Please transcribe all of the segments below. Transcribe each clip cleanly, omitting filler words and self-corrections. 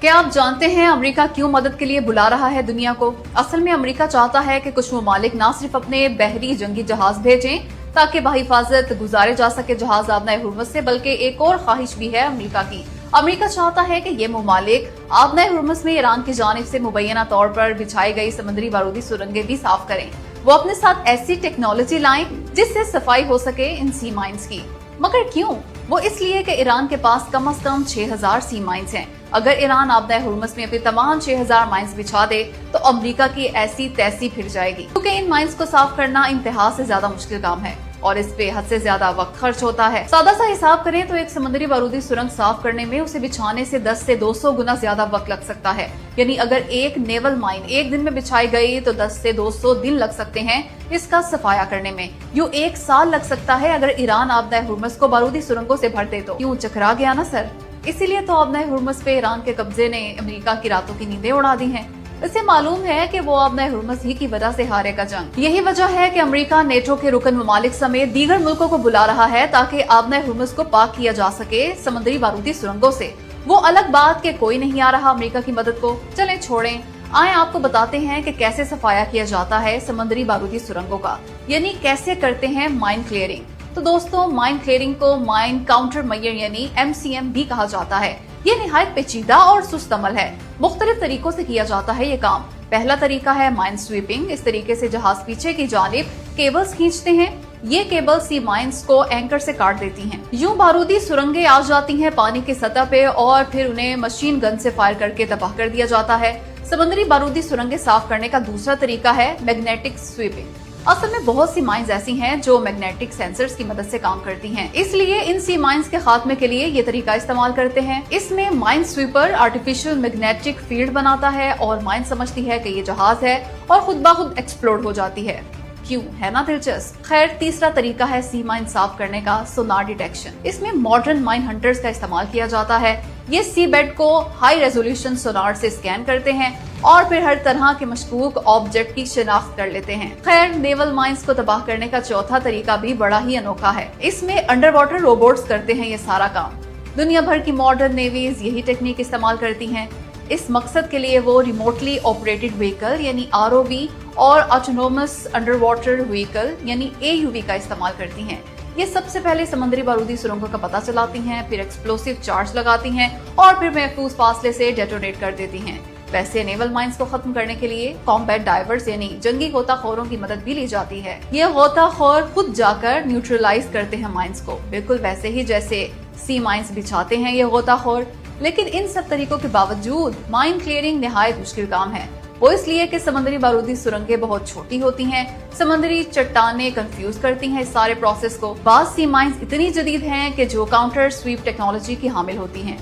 क्या आप जानते हैं अमेरिका क्यों मदद के लिए बुला रहा है दुनिया को? असल में अमेरिका चाहता है कि कुछ ममालिक ना सिर्फ अपने बहरी जंगी जहाज भेजें ताकि बहिफाजत गुजारे जा सके जहाज आबनाए हुर्मुज़ से, बल्कि एक और ख्वाहिश भी है अमेरिका की। अमेरिका चाहता है कि ये ममालिक आबनाए हुर्मुज़ में ईरान की जानिब से मुबैना तौर पर बिछाई गई समुद्री बारूदी सुरंगें भी साफ करें। वो अपने साथ ऐसी टेक्नोलॉजी लाएं जिससे सफाई हो सके इन सी माइंस की। मगर क्यों? वो इसलिए कि ईरान के पास कम से कम 6000 सी माइंस हैं। अगर ईरान आबनाए हुर्मुज़ में अपनी तमाम 6000 माइंस बिछा दे तो अमेरिका की ऐसी तैसी फिर जाएगी, क्योंकि इन माइंस को साफ करना इंतहा से ज्यादा मुश्किल काम है और इस पे हद से ज्यादा वक्त खर्च होता है। सादा सा हिसाब करें तो एक समुद्री बारूदी सुरंग साफ करने में उसे बिछाने से 10 से 200 गुना ज्यादा वक्त लग सकता है। यानी अगर एक नेवल माइन एक दिन में बिछाई गई तो 10 से 200 दिन लग सकते हैं इसका सफाया करने में। यूं 1 साल लग सकता है अगर ईरान आबनाए हुर्मुज़ को बारूदी सुरंगों से भर दे तो। यूं चकरा गया ना सर। इसीलिए तो आबनाए हुर्मुज़ पे ईरान के कब्जे ने अमेरिका की रातों की नींदें उड़ा दी हैं। इसे मालूम है कि वो आबनाए हुर्मुज़ ही की वजह से हारेगा जंग। यही वजह है कि अमेरिका नेटो के रुकन ममालिक समेत दीगर मुल्कों को बुला रहा है ताकि आबनाए हुर्मुज़ को पाक किया जा सके समुद्री बारूदी सुरंगों से। वो अलग बात कि कोई नहीं आ रहा अमेरिका की मदद को। चलें छोड़ें, आए आपको बताते हैं कि कैसे सफाया किया जाता है समुद्री बारूदी सुरंगों का, यानी कैसे करते हैं माइन क्लियरिंग। तो दोस्तों, माइन क्लियरिंग को माइन काउंटर मेजर यानी MCM भी कहा जाता है। ये निहायत पेचीदा और सुस्त अमल है। मुख्तलिफ तरीकों से किया जाता है ये काम। पहला तरीका है माइन स्वीपिंग। इस तरीके से जहाज पीछे की जानिब केबल्स खींचते हैं। ये केबल सी माइंस को एंकर से काट देती हैं। यूं बारूदी सुरंगें आ जाती हैं पानी की सतह पे और फिर उन्हें मशीन गन से फायर करके तबाह कर दिया जाता है। समुद्री बारूदी सुरंगें साफ करने का दूसरा तरीका है मैग्नेटिक स्वीपिंग। असल में बहुत सी माइंस ऐसी हैं जो मैग्नेटिक सेंसर्स की मदद से काम करती हैं, इसलिए इन सी माइंस के खात्मे के लिए ये तरीका इस्तेमाल करते हैं। इसमें mine sweeper artificial magnetic field बनाता है और माइन समझती है कि ये जहाज है और खुद ब खुद एक्सप्लोड हो जाती है। क्यों, है ना दिलचस्प। खैर, तीसरा तरीका है सी माइन साफ करने का सोनार डिटेक्शन। इसमें मॉडर्न माइन हंटर्स का इस्तेमाल किया जाता है। ये सी बेड को हाई रेजोल्यूशन सोनार से स्कैन करते हैं और फिर हर तरह के मशकूक ऑब्जेक्ट की शिनाख्त कर लेते हैं। खैर, नेवल माइंस को तबाह करने का चौथा तरीका भी बड़ा ही अनोखा है। इसमें अंडर वाटर रोबोट्स करते हैं ये सारा काम। दुनिया भर की मॉडर्न नेवीज यही टेक्निक इस्तेमाल करती हैं। इस मकसद के लिए वो रिमोटली ऑपरेटेड व्हीकल यानी ROV और ऑटोनोमस अंडर वाटर व्हीकल यानी AUV का इस्तेमाल करती हैं। ये सबसे पहले समुद्री बारूदी सुरंगों का पता चलाती हैं, फिर एक्सप्लोसिव चार्ज लगाती हैं और फिर महफूज फासले से डेटोनेट कर देती हैं। वैसे नेवल माइंस को खत्म करने के लिए कॉम्बैट डाइवर्स यानी जंगी गोताखोरों की मदद भी ली जाती है। ये गोताखोर खुद जाकर न्यूट्रलाइज करते हैं माइंस को, बिल्कुल वैसे ही जैसे सी माइंस बिछाते हैं ये गोताखोर। लेकिन इन सब तरीकों के बावजूद माइन क्लियरिंग निहायत मुश्किल काम है। वो इसलिए कि समुद्री बारूदी सुरंगें बहुत छोटी होती हैं। समुद्री चट्टानें कंफ्यूज करती हैं इस सारे प्रोसेस को। बाज़ सी माइंस इतनी जदीद हैं कि जो काउंटर स्वीप टेक्नोलॉजी की हामिल होती हैं,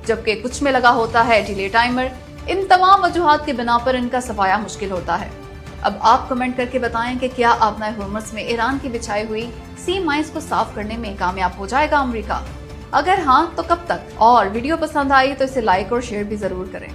जबकि कुछ में लगा होता है डिले टाइमर। इन तमाम वजूहात की बिना पर इनका सफाया मुश्किल होता है। अब आप कमेंट करके बताएं कि क्या आबनाए हुर्मुज़ में ईरान की बिछाई हुई सी माइंस को साफ करने में कामयाब हो जाएगा अमेरिका? अगर हाँ तो कब तक? और वीडियो पसंद आई तो इसे लाइक और शेयर भी जरूर करें।